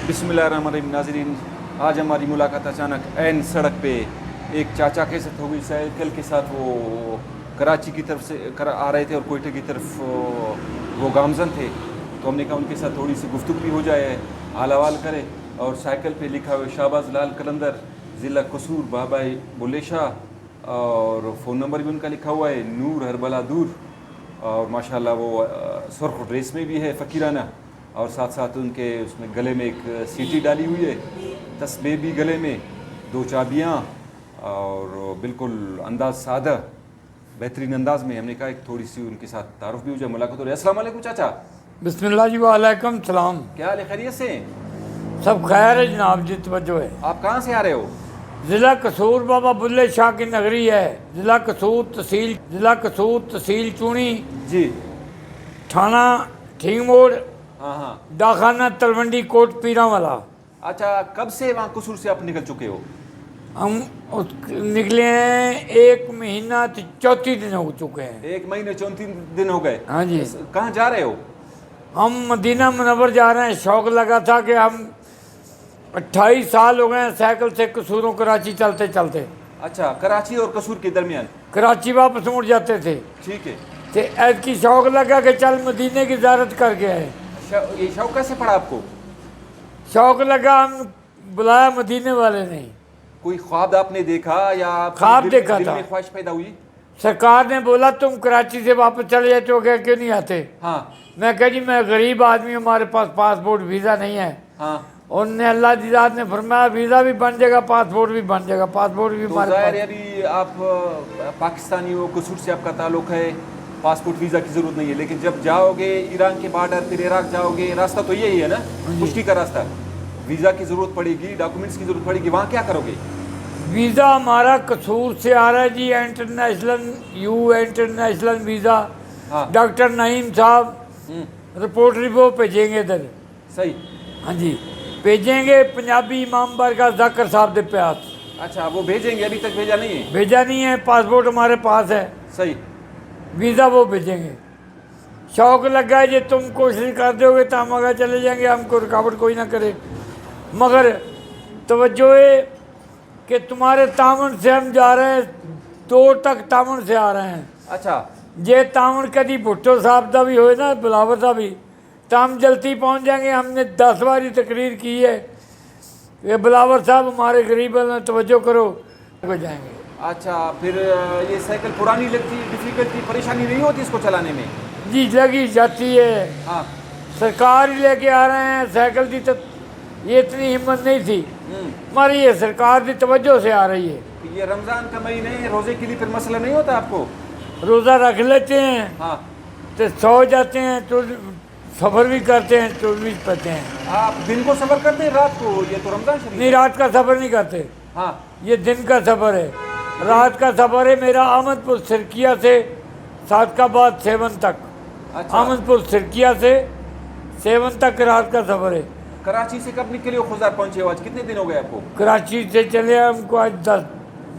बिस्मिल्लाहिर्रहमानिर्रहीम। नाज़रीन, आज हमारी मुलाकात अचानक ऐन सड़क पे एक चाचा के साथ हो गई। साइकिल के साथ वो कराची की तरफ से आ रहे थे और कोयटे की तरफ वो गामजन थे। तो हमने कहा उनके साथ थोड़ी सी गुफ्तगू भी हो जाए, हाल हवाल करें। और साइकिल पे लिखा हुआ शाहबाज लाल कलंदर, ज़िला कसूर, बाबा बुल्ले शाह, और फ़ोन नंबर भी उनका लिखा हुआ है, नूर हर बला दूर। और माशाल्लाह वो सुर्ख ड्रेस में भी है, फ़कीराना, और साथ साथ उनके उसमें गले में एक सीटी डाली हुई है, तस्बीह भी गले में, दो चाबियाँ, और बिल्कुल अंदाज़ सादा बेहतरीन अंदाज में। हमने कहा एक थोड़ी सी उनके साथ तारुफ भी हो जाए, मुलाकात हो जाए। अस्सलाम वालेकुम चाचा। बिस्मिल्लाह जी, वालेकुम सलाम। क्या हाल है, खैरियत से? सब खैर है जनाब जी, तवज्जो है। आप कहाँ से आ रहे हो? ज़िला कसूर, बाबा बुल्ले शाह की नगरी है। ज़िला कसूर तहसील चूनी, जी। थाना ठीक मोड़, हाँ हाँ। डाखाना तलवंडी कोट पीरा वाला। अच्छा, कब से वहाँ कसूर से आप निकल चुके हो? हम निकले हैं 1 महीना 34 दिन हो चुके हैं। 1 महीने 34 दिन हो गए। हाँ जी। कहाँ जा रहे हो? हम मदीना मुनव्वर जा रहे हैं। शौक़ लगा था कि हम 28 साल हो गए हैं साइकिल से कसूरों कराची चलते चलते। अच्छा, कराची और कसूर के दरमियान? कराची वापस मुड़ जाते थे। ठीक है। तो ऐद की शौक़ लगा कि चल मदीने की ज़ियारत करके आए। ये शौक कैसे पड़ा आपको? शौक़ लगा, हम बुलाया मदीने वाले ने। कोई ख्वाब आपने देखा या ख्वाब देखा दिल था। में ख्वाहिश पैदा हुई? सरकार ने बोला तुम कराची से वापस चले जाते हो, क्या क्यों नहीं आते? हाँ मैं कह जी मैं गरीब आदमी, हमारे पास पासपोर्ट वीज़ा नहीं है। हाँ। उनने अल्लाह की ज़ात ने फरमाया वीज़ा भी बन जाएगा, पासपोर्ट भी बन जाएगा। पासपोर्ट भी तो हमारे ज़ाहिर है पास। अभी आप पाकिस्तानी हो, कसूर से आपका ताल्लुक है, पासपोर्ट वीज़ा की ज़रूरत नहीं है। लेकिन जब जाओगे ईरान के बॉर्डर, फिर इराक जाओगे, रास्ता तो यही है ना, मुश्किल का रास्ता। वीज़ा की ज़रूरत पड़ेगी, डॉक्यूमेंट्स की ज़रूरत पड़ेगी, वहाँ क्या करोगे? वीज़ा हमारा कसूर से आ रहा है जी, इंटरनेशनल वीज़ा। हाँ। डॉक्टर नईम साहब रिपोर्ट वो भेजेंगे इधर। सही। हाँ जी, भेजेंगे पंजाबी इमाम बारगाह जाकर साहब के पास। अच्छा, वो भेजेंगे, अभी तक भेजा नहीं है? भेजा नहीं है, पासपोर्ट हमारे पास है। सही। वीज़ा वो भेजेंगे। शौक़ लगा है, जो तुम कोशिश कर दोगे तो हम आगे चले जाएंगे, हमको रुकावट कोई ना करे। मगर तवज्जो है कि तुम्हारे तामन से हम जा रहे हैं, 2 तक तामन से आ रहे हैं। अच्छा। जे तामन कभी भुट्टो साहब का भी होए ना, बिलावर का भी, तो हम जल्दी पहुंच जाएंगे। हमने 10 बारी तकरीर की है कि बिलावर साहब हमारे गरीब हैं, तवज्जो करो, हो जाएंगे। अच्छा, फिर ये साइकिल पुरानी लगती, डिफिकल्टी परेशानी नहीं होती इसको चलाने में? जी लगी जाती है। हाँ। सरकार ही लेके आ रहे हैं साइकिल की, तो ये इतनी हिम्मत नहीं थी हमारी, ये सरकार की तवज्जो से आ रही है। ये रमज़ान का महीने है, रोज़े के लिए फिर मसला नहीं होता आपको? रोज़ा रख लेते हैं, हाँ। तो सो जाते हैं, तो सफ़र भी करते हैं, तो भी पढ़ते हैं। आप दिन को सफ़र करते हैं, रात को? ये तो रमज़ान शरीफ नहीं, रात का सफ़र नहीं करते। हाँ। ये दिन का सफ़र है, रात का सफ़र है मेरा। अहमदपुर सिरकिया से सादकाबाद 7 तक। अच्छा। अहमदपुर सिरकिया से 7 तक रात का सफ़र है। कराची से कब निकले हो, खुजार पहुँचे हो? आज कितने दिन हो गए आपको? कराची से चले हमको आज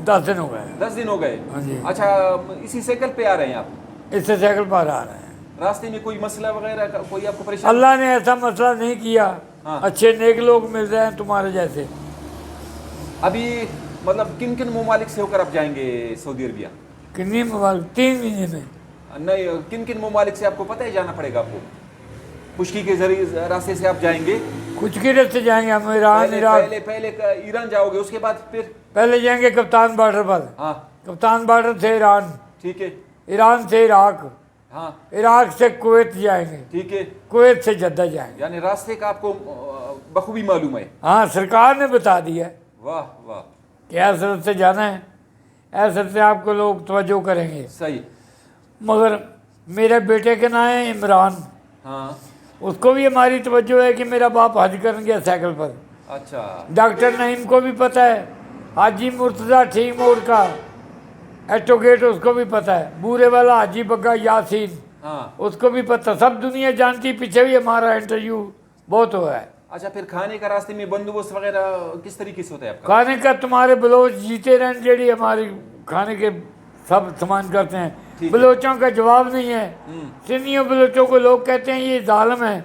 10 दिन हो गए। 10 दिन हो गए। हाँ जी। अच्छा, इसी साइकिल पे आ रहे हैं आप? इससे साइकिल पर आ रहे हैं। रास्ते में कोई मसला वगैरह का कोई आपको परेशानी? अल्लाह ने ऐसा मसला नहीं किया। हाँ। अच्छे नेक लोग मिल रहे हैं तुम्हारे जैसे। अभी मतलब किन किन ममालिक से होकर आप जाएंगे सऊदी अरबिया? कितनी मोबाइल 3 महीने में? नहीं, किन किन ममालिक से आपको पता है जाना पड़ेगा आपको? खुशकी के जरिए रास्ते से आप जाएंगे? कुछ की से जाएंगे हम ईरान। पहले ईरान जाओगे, उसके बाद फिर? पहले जाएंगे कप्तान बॉर्डर पर। हाँ। कप्तान बॉर्डर से ईरान। ठीक है। ईरान से इराक। हाँ। इराक से कुवैत जाएंगे। ठीक है। कुवैत से जद्दा जाएंगे। यानी रास्ते का आपको बखूबी मालूम है? हाँ, सरकार ने बता दिया। वाह वाह। क्या सरहद से जाना है, ऐसे से आपको लोग तवज्जो करेंगे। सही। मगर मेरे बेटे के नाम है इमरान। हाँ। उसको भी हमारी तवज्जो है कि मेरा बाप हज कर गया साइकिल पर। अच्छा। डॉक्टर नईम को भी पता है, हाजी मुर्तज़ा ठीक मोड़ का एडवोकेट, उसको भी पता है। बूरे वाला हाजी बग्गा यासीन, हाँ, उसको भी पता। सब दुनिया जानती। पीछे भी हमारा इंटरव्यू बहुत हुआ है। अच्छा, फिर खाने का रास्ते में बंदोबस्त वगैरह किस तरीके से होता है आपका? खाने का तुम्हारे बलोच जीते रहें, जेड़ी हमारी खाने के सब सम्मान करते हैं। ठीक है। बलोचों का जवाब नहीं है। सिंधियों बलोचों को लोग कहते हैं ये जालिम है,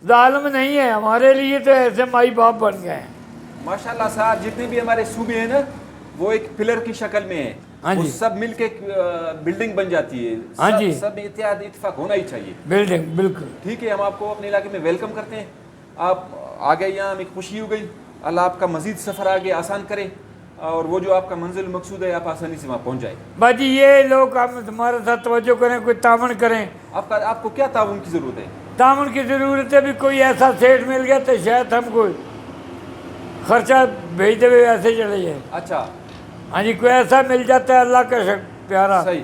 जालिम नहीं है, हमारे लिए तो ऐसे माई बाप बन गए हैं। माशाल्लाह साहब, जितने भी हमारे सूबे हैं ना, वो एक पिलर की शक्ल में है। हाँ वो जी। सब मिलके एक बिल्डिंग बन जाती है। हाँ सब, जी। सब इत्तेहाद इत्तेफाक होना ही चाहिए। बिल्डिंग बिल्कुल। ठीक है, हम आपको अपने इलाके में वेलकम करते हैं। आप आ गए यहाँ, हमें खुशी हो गई। अल्लाह आपका मजीद सफ़र आगे आसान करे और वो जो आपका मंजिल मकसूद है आप आसानी से वहाँ पहुँच जाए। बाजी ये लोग हम तुम्हारे साथ तवज्जो करें, कोई तामन करें। आपको क्या ताउन की ज़रूरत है? तामन की ज़रूरत है भी, कोई ऐसा सेठ मिल गया तो शायद हमको खर्चा भेज दे ऐसे चले जाए। अच्छा, हाँ जी, कोई ऐसा मिल जाता है अल्लाह का प्यारा। सही।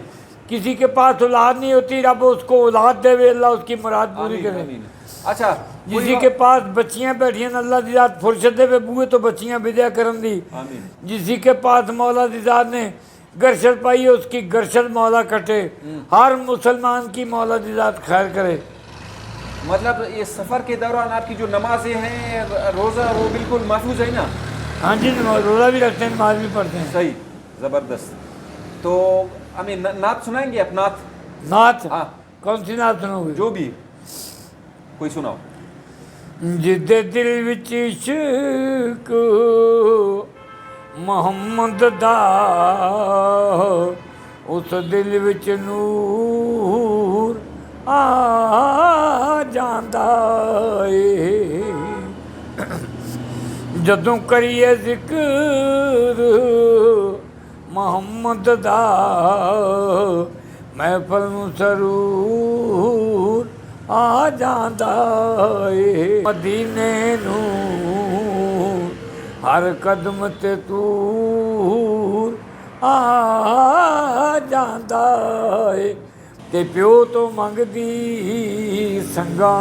किसी के पास औलाद नहीं होती, रब उसको औलाद देवे, अल्लाह उसकी मुराद पूरी आमीन, करे। आमीन। अच्छा, जिसी के पास बच्चियां बैठियां अल्लाह दी जात फुर्सत दे बूहे तो बच्चियां विद्या करन दी। आमीन। जिसी के पास मौला दी जात ने गरशत पाई है उसकी गरशत मौला कटे। हर मुसलमान की मौला दी जात खैर करे। मतलब ये सफ़र के दौरान आपकी जो नमाजें हैं, रोज़ा, वो बिल्कुल महफूज है ना? हाँ जी, रोज़ा भी रखते हैं, नमाज भी पढ़ते हैं। सही, ज़बरदस्त। तो हमें नात सुनाएंगे आप? नात? नात? हाँ। कौन सी नात सुनोगे? जो भी कोई सुनाओ। जिदे दिल विच इश्क मोहम्मद दा, उस दिल विच नूर आ जांदा ए। जदों करिए जिक्र मोहम्मद दा, महफल नूं सरूर आ जांदा ए। मदीने नूं हर कदम ते तूर आ जांदा ए। ते प्यो तो मंगदी संगा,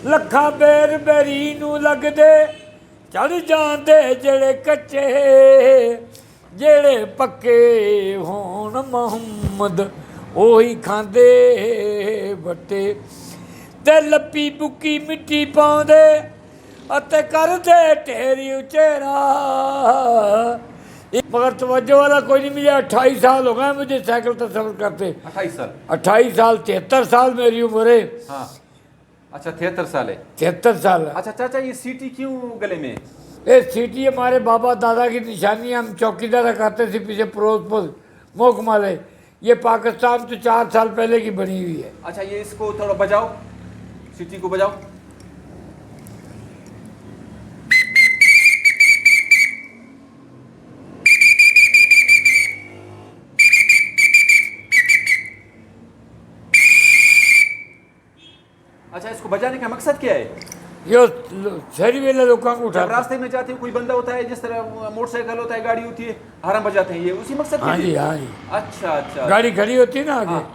लखा बेर बेरी नूं लगदे चढ़ जांदे जेड़े कच्चे, जेड़े पक्के होण मुहम्मद ओही खांदे बट्टे। ते लप्पी बुक्की मिट्टी पाउंदे अते करदे ढेरी उचेरा। मगर तवज्जो वाला कोई नहीं मिला। 28 साल हो गए मुझे साइकिल पर सफर करते। 28 साल? 28 साल, 73 साल मेरी उम्र है। हाँ, अच्छा, 73 साल है। 73 साल। अच्छा चाचा, ये सीटी क्यों गले में? ये सीटी हमारे बाबा दादा की निशानी, हम चौकीदार करते थे पीछे फिरोजपुर मोकमाले। ये पाकिस्तान तो 4 साल पहले की बनी हुई है। अच्छा, ये इसको थोड़ा बजाओ, सीटी को बजाओ। अच्छा, इसको बजाने का मकसद क्या है? यो शहरी वेले लोगों को जब उठा। रास्ते में जाते हो कोई बंदा होता है, जिस तरह मोटरसाइकिल होता है, गाड़ी होती है, हॉर्न बजाते हैं, ये उसी मकसद के हाँ जी, लिए? हाँ जी। अच्छा अच्छा। गाड़ी खड़ी होती है ना आगे, हाँ।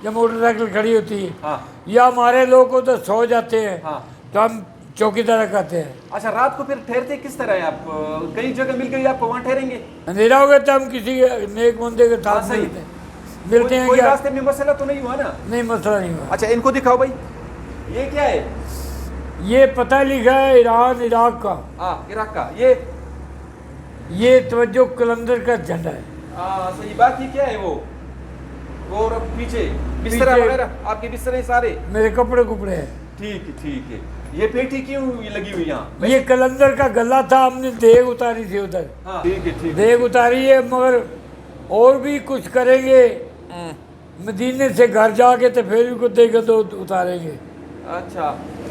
जब मोटरसाइकिल खड़ी होती है, हाँ या हमारे लोग को तो सो जाते हैं, हाँ। तो हम चौकीदार कहते हैं। अच्छा, रात को फिर ठहरते किस तरह है आप? कई जगह मिल गई आपको, वहाँ ठहरेंगे? अंधेरा हो गया तो हम किसी नेक बंदे के हाँ, साथ सही। मिलते हैं। कोई क्या रास्ते में मसला तो नहीं हुआ ना? नहीं, मसला नहीं हुआ। अच्छा, इनको दिखाओ भाई, ये क्या है? ये पता लिखा है ईरान इराक का। हाँ, इराक का। ये तवज्जो कलंदर का झंडा है। सही बात। ये क्या है वो? और पीछे बिस्तर वगैरह, आपके बिस्तर सारे? मेरे कपड़े कुपड़े हैं। ठीक है ठीक है। ये पेटी क्यों लगी हुई यहाँ? ये कलंदर का गला था, हमने देग उतारी थी उधर। हाँ, ठीक है ठीक है। देग उतारी है, मगर और भी कुछ करेंगे मदीने से घर जाके, तो फिर भी कुछ देगा तो उतारेंगे। अच्छा,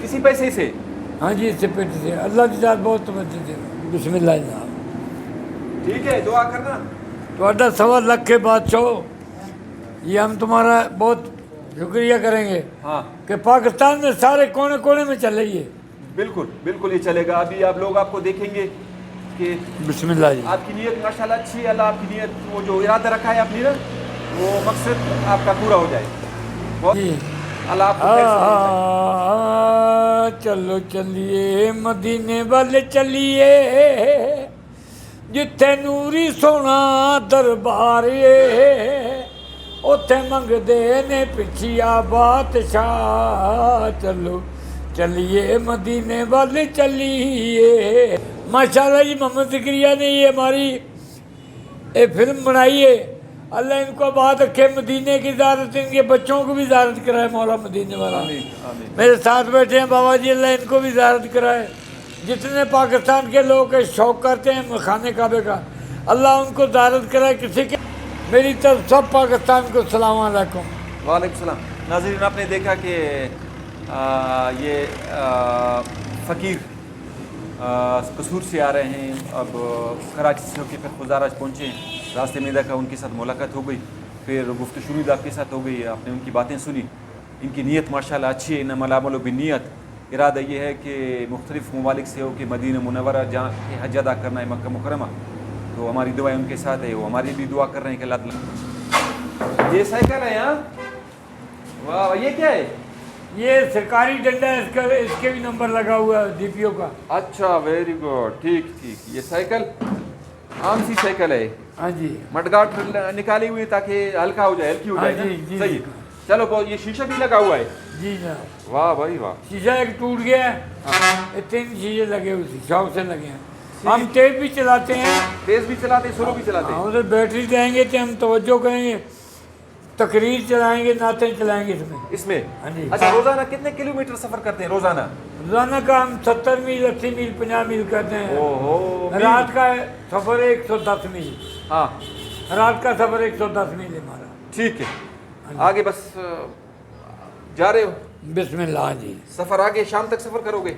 इसी पैसे से? हाँ जी, इससे पेट से अल्लाह की जात बहुत तवज्जो दे। बिस्मिल्लाह जनाब। ठीक है, दुआ करना। तो 1.25 लाख के बादशाह, ये हम तुम्हारा बहुत शुक्रिया करेंगे। हाँ, कि पाकिस्तान में सारे कोने कोने में चल रही है। बिल्कुल बिल्कुल, ये चलेगा। अभी आप लोग आपको देखेंगे कि बिस्मिल्लाह जी। आपकी नीयत माशाल्लाह अच्छी है। अल्लाह आपकी नीयत, वो जो इरादा रखा है आपने ना, वो मकसद आपका पूरा हो जाए। बहुत जी। अल्लाह आपको खैर से पहुंचाए। चलो चलिए मदीने वाले चलिए, जिथे नूरी सोना दरबार है, उथे मंगदे ने पिछिया बादशाह। चलो चलिए मदीने वाले चलिए। माशाल्लाह जी, मोहम्मद ज़करिया ने ये हमारी फिल्म बनाई है, अल्लाह इनको बात रखे, मदीने की ज़ियारत, इनके बच्चों को भी ज़ियारत कराए मौला मदीने वाला। आमीन आमीन। मेरे साथ बैठे हैं बाबा जी, अल्लाह इनको भी ज़ियारत कराए। जितने पाकिस्तान के लोग के शौक़ करते हैं खाने काबे का, अल्लाह उनको ज़ियारत कराए। किसी के मेरी तरफ सब पाकिस्तान को सलाम अलैकुम। वालेकुम सलाम। नाज़रीन, आपने देखा कि ये फ़कीर कसूर से आ रहे हैं, अब कराची से होकर फिर खुजाराज पहुँचे। रास्ते में देखा, उनके साथ मुलाकात हो गई, फिर गुफ्तगू शुरू आपके साथ हो गई, आपने उनकी बातें सुनी। इनकी नीयत माशाल्लाह अच्छी है, इन्नमा अल-अमलु बिन्नियत। इरादा ये है कि मुख्तलिफ़ ममालिक से हो कि मदीना मुनव्वरा जहाँ के हज अदा करना है, मक्का मुकरमा, तो हमारी दुआएं उनके साथ है। वो हमारी भी दुआ कर रहे हैं कि अल्लाह ताला। ये साइकिल है यहाँ, वाह, ये क्या है? ये सरकारी डंडा है, इसके भी नंबर लगा हुआ है DPO का। अच्छा, वेरी गुड, ठीक ठीक। ये साइकिल आम सी साइकिल है। हाँ जी, मडगाट निकाली हुई ताकि हल्का हो जाए, हल्की हो हाँ जाए जी, ना? जी, सही जी। है। चलो, बहुत ये शीशा भी लगा हुआ है। जी जनाब, वाह भाई वाह। शीशा एक टूट गया है, ये 3 शीशे लगे हुए थे, शौक से लगे हैं। हम टेप भी चलाते हैं, तेज भी चलाते, स्लो भी चलाते। हाँ, उधर बैटरी देंगे तो हम तवज्जो करेंगे, तकरीर चलाएंगे, नातें चलाएंगे इसमें। इसमें हाँ जी। अच्छा, रोजाना कितने किलोमीटर सफर करते हैं रोजाना? रोजाना का हम 70 मील, 80 मील, 50 मील करते हैं। ओहो, रात का सफ़र है 110 मील, हाँ रात का सफ़र 110 मील है हमारा। ठीक है। आगे बस जा रहे हो? बिस्मिल्लाह जी। सफर आगे शाम तक सफर करोगे?